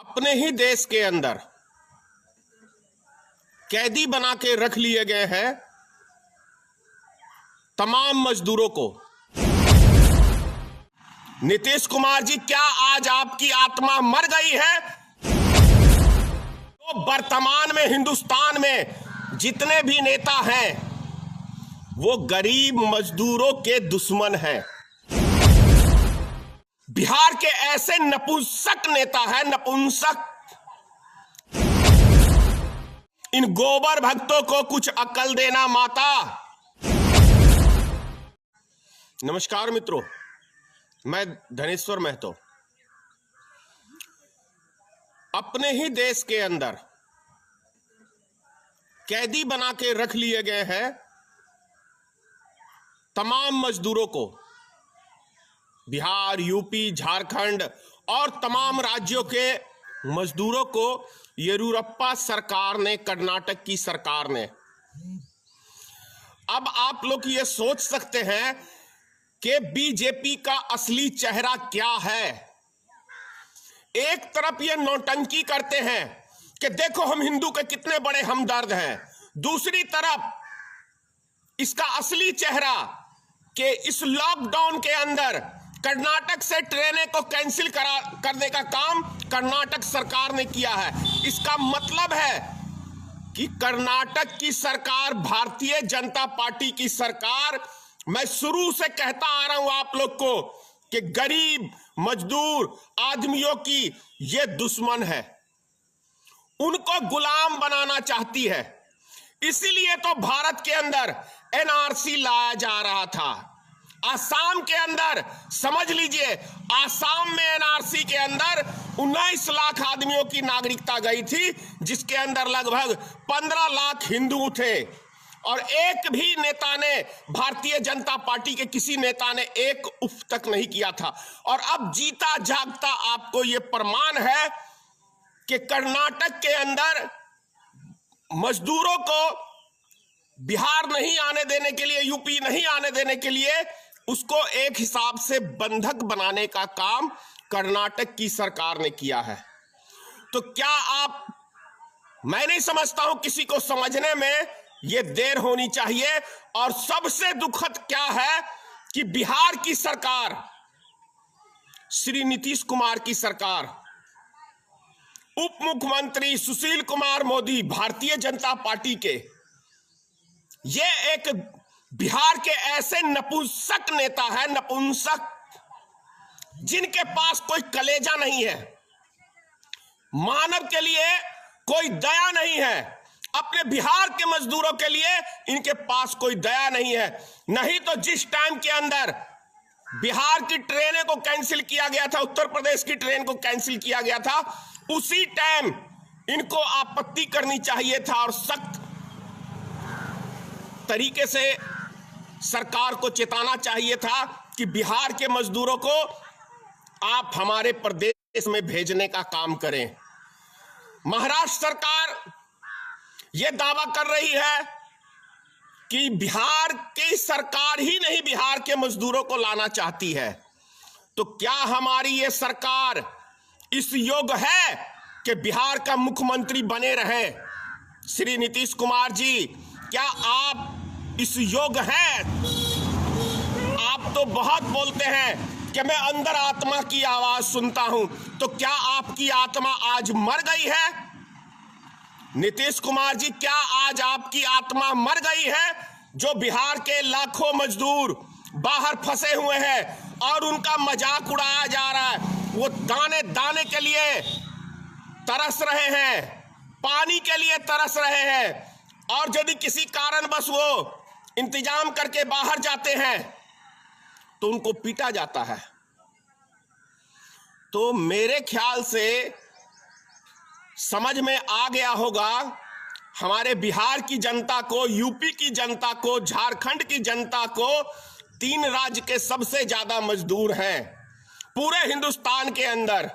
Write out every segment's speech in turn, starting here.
अपने ही देश के अंदर कैदी बना के रख लिए गए हैं तमाम मजदूरों को। नीतीश कुमार जी, क्या आज आपकी आत्मा मर गई है? तो वर्तमान में हिंदुस्तान में जितने भी नेता हैं वो गरीब मजदूरों के दुश्मन हैं। बिहार के ऐसे नपुंसक नेता है, नपुंसक। इन गोबर भक्तों को कुछ अकल देना माता। नमस्कार मित्रों, मैं धनेश्वर महतो। अपने ही देश के अंदर कैदी बना के रख लिए गए हैं तमाम मजदूरों को। बिहार, यूपी, झारखंड और तमाम राज्यों के मजदूरों को येदियुरप्पा सरकार ने, कर्नाटक की सरकार ने। अब आप लोग ये सोच सकते हैं कि बीजेपी का असली चेहरा क्या है। एक तरफ ये नौटंकी करते हैं कि देखो हम हिंदू के कितने बड़े हमदर्द हैं, दूसरी तरफ इसका असली चेहरा कि इस लॉकडाउन के अंदर कर्नाटक से ट्रेनें को कैंसिल करने का काम कर्नाटक सरकार ने किया है। इसका मतलब है कि कर्नाटक की सरकार, भारतीय जनता पार्टी की सरकार, मैं शुरू से कहता आ रहा हूं आप लोग को कि गरीब मजदूर आदमियों की ये दुश्मन है, उनको गुलाम बनाना चाहती है। इसीलिए तो भारत के अंदर एनआरसी लाया जा रहा था। आसाम के अंदर समझ लीजिए, आसाम में एनआरसी के अंदर 19 लाख आदमियों की नागरिकता गई थी, जिसके अंदर लगभग 15 लाख हिंदू थे। और एक भी नेता ने, भारतीय जनता पार्टी के किसी नेता ने एक उफ तक नहीं किया था। और अब जीता जागता आपको यह प्रमाण है कि कर्नाटक के अंदर मजदूरों को बिहार नहीं आने देने के लिए, यूपी नहीं आने देने के लिए, उसको एक हिसाब से बंधक बनाने का काम कर्नाटक की सरकार ने किया है। तो क्या आप, मैं नहीं समझता हूं किसी को समझने में यह देर होनी चाहिए। और सबसे दुखद क्या है कि बिहार की सरकार, श्री नीतीश कुमार की सरकार, उप मुख्यमंत्री सुशील कुमार मोदी, भारतीय जनता पार्टी के, ये एक बिहार के ऐसे नपुंसक नेता है, नपुंसक, जिनके पास कोई कलेजा नहीं है, मानव के लिए कोई दया नहीं है, अपने बिहार के मजदूरों के लिए इनके पास कोई दया नहीं है। नहीं तो जिस टाइम के अंदर बिहार की ट्रेनें को कैंसिल किया गया था, उत्तर प्रदेश की ट्रेन को कैंसिल किया गया था, उसी टाइम इनको आपत्ति करनी चाहिए था और सख्त तरीके से सरकार को चेताना चाहिए था कि बिहार के मजदूरों को आप हमारे प्रदेश में भेजने का काम करें। महाराष्ट्र सरकार यह दावा कर रही है कि बिहार की सरकार ही नहीं, बिहार के मजदूरों को लाना चाहती है। तो क्या हमारी ये सरकार इस योग्य है कि बिहार का मुख्यमंत्री बने रहे? श्री नीतीश कुमार जी, क्या आप इस योग्य हैं? आप तो बहुत बोलते हैं कि मैं अंदर आत्मा की आवाज सुनता हूं, तो क्या आपकी आत्मा आज मर गई है? नीतीश कुमार जी, क्या आज आपकी आत्मा मर गई है? जो बिहार के लाखों मजदूर बाहर फंसे हुए हैं और उनका मजाक उड़ाया जा रहा है, वो दाने दाने के लिए तरस रहे हैं, पानी के लिए तरस रहे हैं, और यदि किसी कारणवश वो इंतजाम करके बाहर जाते हैं तो उनको पीटा जाता है। तो मेरे ख्याल से समझ में आ गया होगा हमारे बिहार की जनता को, यूपी की जनता को, झारखंड की जनता को, 3 राज्य के सबसे ज्यादा मजदूर हैं पूरे हिंदुस्तान के अंदर।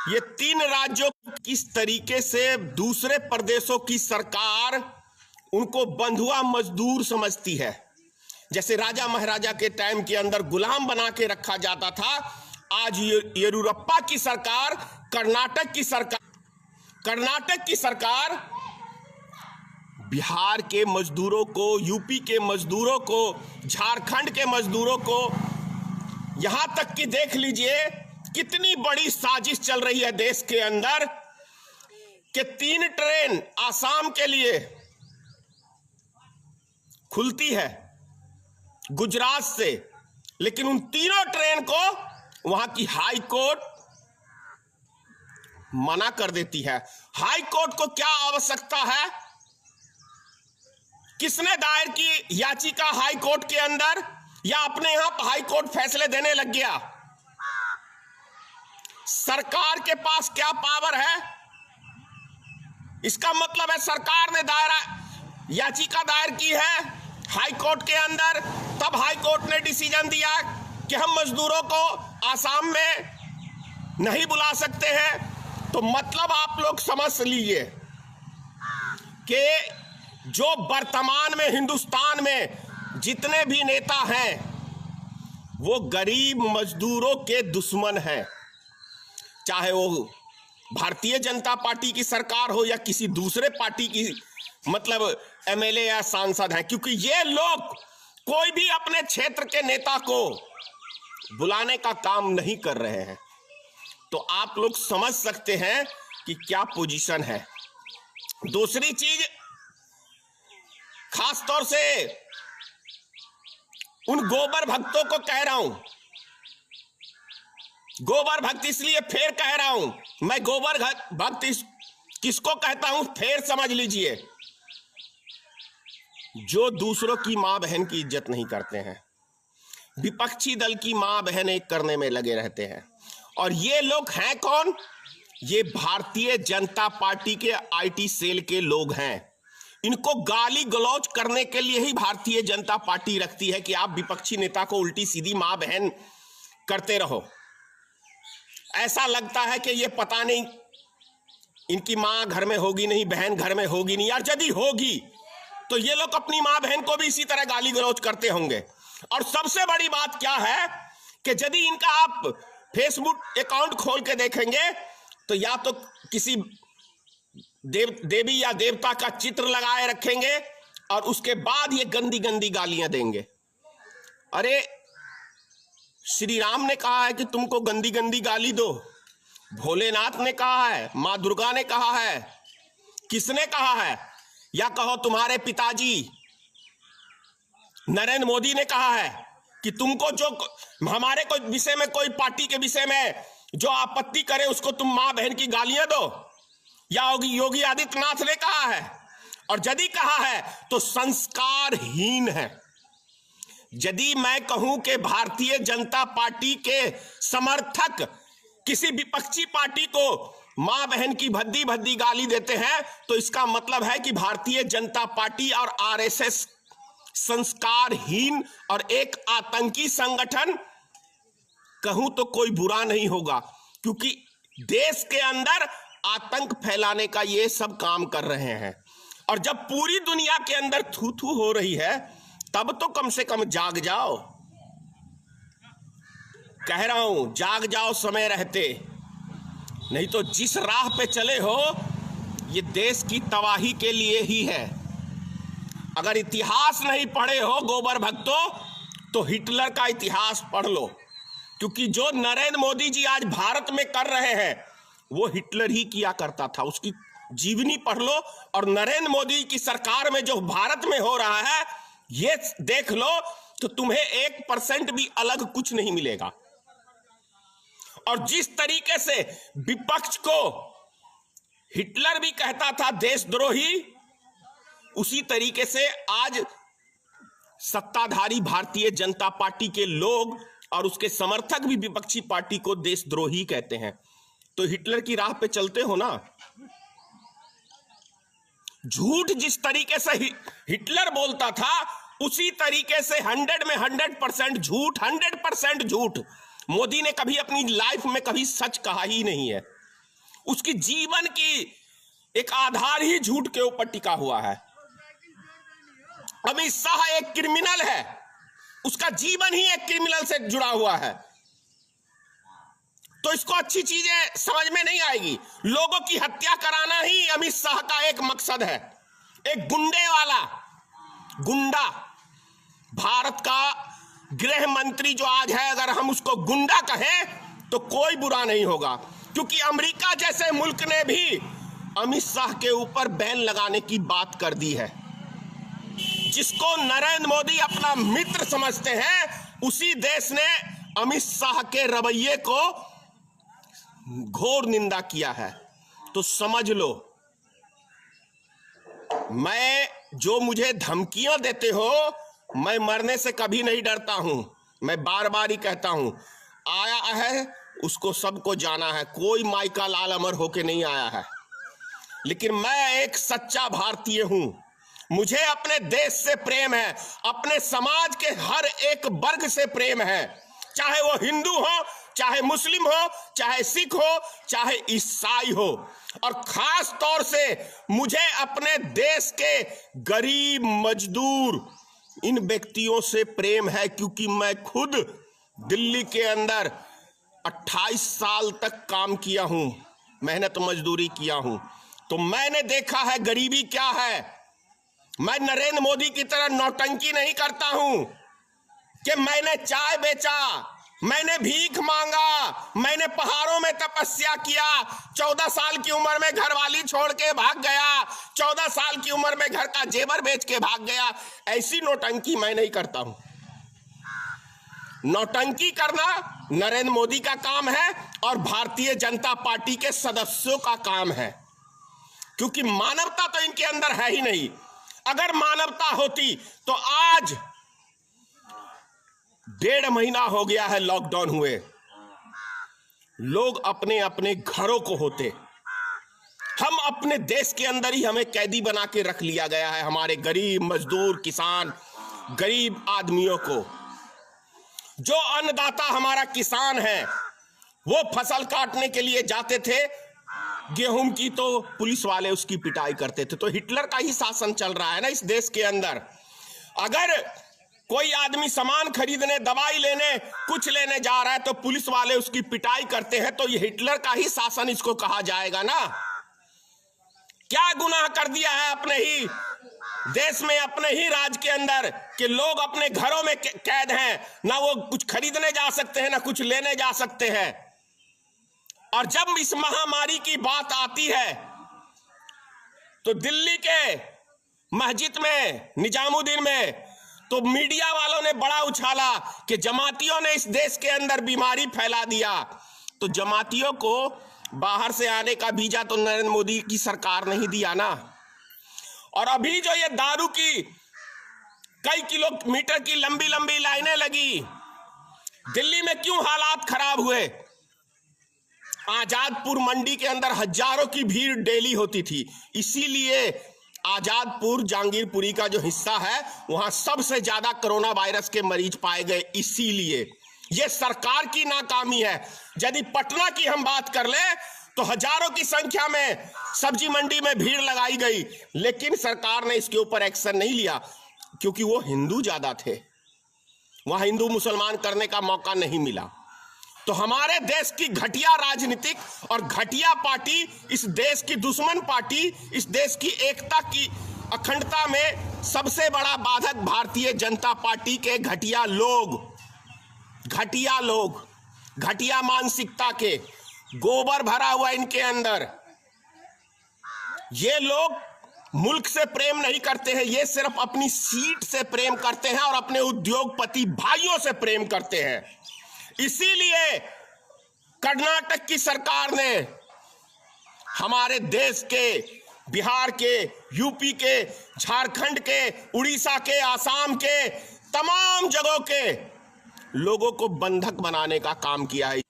ये 3 राज्यों किस तरीके से दूसरे प्रदेशों की सरकार उनको बंधुआ मजदूर समझती है। जैसे राजा महाराजा के टाइम के अंदर गुलाम बना के रखा जाता था, आज येदियुरप्पा की सरकार, कर्नाटक की सरकार बिहार के मजदूरों को, यूपी के मजदूरों को, झारखंड के मजदूरों को, यहां तक कि देख लीजिए कितनी बड़ी साजिश चल रही है देश के अंदर कि 3 ट्रेन आसाम के लिए खुलती है गुजरात से, लेकिन उन तीनों ट्रेन को वहां की हाई कोर्ट मना कर देती है। हाई कोर्ट को क्या आवश्यकता है? किसने दायर की याचिका हाई कोर्ट के अंदर, या अपने यहां हाई कोर्ट फैसले देने लग गया? सरकार के पास क्या पावर है? इसका मतलब है सरकार ने याचिका दायर की है हाई कोर्ट के अंदर, तब हाई कोर्ट ने डिसीजन दिया कि हम मजदूरों को आसाम में नहीं बुला सकते हैं। तो मतलब आप लोग समझ लीजिए कि जो वर्तमान में हिंदुस्तान में जितने भी नेता हैं वो गरीब मजदूरों के दुश्मन हैं, चाहे वो भारतीय जनता पार्टी की सरकार हो या किसी दूसरे पार्टी की, मतलब एमएलए या सांसद हैं, क्योंकि ये लोग कोई भी अपने क्षेत्र के नेता को बुलाने का काम नहीं कर रहे हैं। तो आप लोग समझ सकते हैं कि क्या पोजीशन है। दूसरी चीज, खास तौर से उन गोबर भक्तों को कह रहा हूं, गोबर भक्त इसलिए फिर कह रहा हूं, मैं गोबर भक्त किसको कहता हूं फिर समझ लीजिए, जो दूसरों की मां बहन की इज्जत नहीं करते हैं, विपक्षी दल की मां बहन एक करने में लगे रहते हैं। और ये लोग हैं कौन? ये भारतीय जनता पार्टी के आईटी सेल के लोग हैं। इनको गाली गलौज करने के लिए ही भारतीय जनता पार्टी रखती है कि आप विपक्षी नेता को उल्टी सीधी मां बहन करते रहो। ऐसा लगता है कि ये पता नहीं इनकी मां घर में होगी नहीं, बहन घर में होगी नहीं, यार यदि होगी तो ये लोग अपनी मां बहन को भी इसी तरह गाली गलौज करते होंगे। और सबसे बड़ी बात क्या है कि यदि इनका आप फेसबुक अकाउंट खोल के देखेंगे तो या तो किसी देवी या देवता का चित्र लगाए रखेंगे और उसके बाद ये गंदी गंदी गालियां देंगे। अरे श्री राम ने कहा है कि तुमको गंदी गंदी गाली दो, भोलेनाथ ने कहा है, मां दुर्गा ने कहा है, किसने कहा है? या कहो तुम्हारे पिताजी नरेंद्र मोदी ने कहा है कि तुमको जो हमारे कोई विषय में, कोई पार्टी के विषय में जो आपत्ति करे उसको तुम मां बहन की गालियां दो? या योगी आदित्यनाथ ने कहा है? और यदि कहा है तो संस्कारहीन है। यदि मैं कहूं कि भारतीय जनता पार्टी के समर्थक किसी विपक्षी पार्टी को मां बहन की भद्दी भद्दी गाली देते हैं तो इसका मतलब है कि भारतीय जनता पार्टी और आरएसएस संस्कारहीन और एक आतंकी संगठन, कहूं तो कोई बुरा नहीं होगा, क्योंकि देश के अंदर आतंक फैलाने का ये सब काम कर रहे हैं। और जब पूरी दुनिया के अंदर थू थू हो रही है तब तो कम से कम जाग जाओ। कह रहा हूं जाग जाओ समय रहते, नहीं तो जिस राह पे चले हो ये देश की तबाही के लिए ही है। अगर इतिहास नहीं पढ़े हो गोबर भक्तों तो हिटलर का इतिहास पढ़ लो, क्योंकि जो नरेंद्र मोदी जी आज भारत में कर रहे हैं वो हिटलर ही किया करता था। उसकी जीवनी पढ़ लो और नरेंद्र मोदी की सरकार में जो भारत में हो रहा है ये देख लो तो तुम्हें 1% भी अलग कुछ नहीं मिलेगा। और जिस तरीके से विपक्ष को हिटलर भी कहता था देशद्रोही, उसी तरीके से आज सत्ताधारी भारतीय जनता पार्टी के लोग और उसके समर्थक भी विपक्षी पार्टी को देशद्रोही कहते हैं। तो हिटलर की राह पे चलते हो ना। झूठ जिस तरीके से हिटलर बोलता था उसी तरीके से 100 में 100% झूठ, 100% झूठ। मोदी ने कभी अपनी लाइफ में कभी सच कहा ही नहीं है। उसकी जीवन की एक आधार ही झूठ के ऊपर टिका हुआ है। अमित शाह एक क्रिमिनल है, उसका जीवन ही एक क्रिमिनल से जुड़ा हुआ है। तो इसको अच्छी चीजें समझ में नहीं आएगी। लोगों की हत्या कराना ही अमित शाह का एक मकसद है। एक गुंडे वाला गुंडा, भारत का गृह मंत्री जो आज है, अगर हम उसको गुंडा कहें तो कोई बुरा नहीं होगा, क्योंकि अमेरिका जैसे मुल्क ने भी अमित शाह के ऊपर बैन लगाने की बात कर दी है। जिसको नरेंद्र मोदी अपना मित्र समझते हैं, उसी देश ने अमित शाह के रवैये को घोर निंदा किया है। तो समझ लो, मैं जो मुझे धमकियां देते हो, मैं मरने से कभी नहीं डरता हूं। मैं बार बार ही कहता हूं, आया है उसको सबको जाना है, कोई माइका लाल अमर होके नहीं आया है। लेकिन मैं एक सच्चा भारतीय हूं, मुझे अपने देश से प्रेम है, अपने समाज के हर एक वर्ग से प्रेम है, चाहे वो हिंदू हो, चाहे मुस्लिम हो, चाहे सिख हो, चाहे ईसाई हो। और खास तौर से मुझे अपने देश के गरीब, मजदूर, इन व्यक्तियों से प्रेम है, क्योंकि मैं खुद दिल्ली के अंदर 28 साल तक काम किया हूं, मेहनत मजदूरी किया हूं। तो मैंने देखा है गरीबी क्या है। मैं नरेंद्र मोदी की तरह नौटंकी नहीं करता हूं कि मैंने चाय बेचा, मैंने भीख मांगा, मैंने पहाड़ों में तपस्या किया, 14 साल की उम्र में घरवाली छोड़ के भाग गया, 14 साल की उम्र में घर का जेवर बेच के भाग गया। ऐसी नौटंकी मैं नहीं करता हूं। नौटंकी करना नरेंद्र मोदी का काम है और भारतीय जनता पार्टी के सदस्यों का काम है, क्योंकि मानवता तो इनके अंदर है ही नहीं। अगर मानवता होती तो आज 1.5 महीना हो गया है लॉकडाउन हुए, लोग अपने अपने घरों को होते। हम अपने देश के अंदर ही हमें कैदी बना के रख लिया गया है, हमारे गरीब मजदूर, किसान, गरीब आदमियों को। जो अन्नदाता हमारा किसान है, वो फसल काटने के लिए जाते थे गेहूं की, तो पुलिस वाले उसकी पिटाई करते थे। तो हिटलर का ही शासन चल रहा है ना इस देश के अंदर। अगर कोई आदमी सामान खरीदने, दवाई लेने, कुछ लेने जा रहा है तो पुलिस वाले उसकी पिटाई करते हैं, तो ये हिटलर का ही शासन इसको कहा जाएगा ना। क्या गुनाह कर दिया है अपने ही देश में, अपने ही राज्य के अंदर, कि लोग अपने घरों में कैद हैं, ना वो कुछ खरीदने जा सकते हैं, ना कुछ लेने जा सकते हैं। और जब इस महामारी की बात आती है तो दिल्ली के मस्जिद में, निजामुद्दीन में, तो मीडिया वालों ने बड़ा उछाला कि जमातियों ने इस देश के अंदर बीमारी फैला दिया। तो जमातियों को बाहर से आने का वीजा तो नरेंद्र मोदी की सरकार नहीं दिया ना। और अभी जो ये दारू की कई किलोमीटर की लंबी लंबी लाइनें लगी, दिल्ली में क्यों हालात खराब हुए? आजादपुर मंडी के अंदर हजारों की भीड़ डेली होती थी, इसीलिए आजादपुर जहांगीरपुरी का जो हिस्सा है वहां सबसे ज्यादा कोरोना वायरस के मरीज पाए गए। इसीलिए यह सरकार की नाकामी है। यदि पटना की हम बात कर ले तो हजारों की संख्या में सब्जी मंडी में भीड़ लगाई गई, लेकिन सरकार ने इसके ऊपर एक्शन नहीं लिया, क्योंकि वो हिंदू ज्यादा थे, वहां हिंदू मुसलमान करने का मौका नहीं मिला। तो हमारे देश की घटिया राजनीतिक और घटिया पार्टी, इस देश की दुश्मन पार्टी, इस देश की एकता की अखंडता में सबसे बड़ा बाधक भारतीय जनता पार्टी के घटिया लोग, घटिया मानसिकता के, गोबर भरा हुआ इनके अंदर। ये लोग मुल्क से प्रेम नहीं करते हैं, ये सिर्फ अपनी सीट से प्रेम करते हैं और अपने उद्योगपति भाइयों से प्रेम करते हैं। इसीलिए कर्नाटक की सरकार ने हमारे देश के, बिहार के, यूपी के, झारखंड के, उड़ीसा के, आसाम के, तमाम जगहों के लोगों को बंधक बनाने का काम किया है।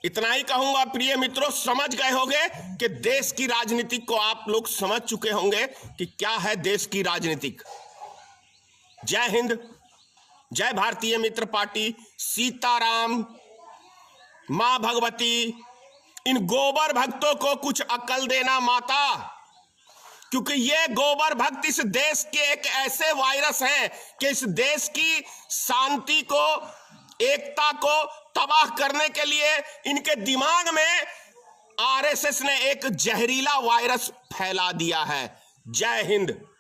इतना ही कहूंगा प्रिय मित्रों, समझ गए होंगे कि देश की राजनीति को आप लोग समझ चुके होंगे कि क्या है देश की राजनीतिक। जय हिंद, जय भारतीय मित्र पार्टी, सीताराम, मां भगवती, इन गोबर भक्तों को कुछ अकल देना माता, क्योंकि ये गोबर भक्त इस देश के एक ऐसे वायरस हैं कि इस देश की शांति को, एकता को तबाह करने के लिए इनके दिमाग में आरएसएस ने एक जहरीला वायरस फैला दिया है। जय हिंद।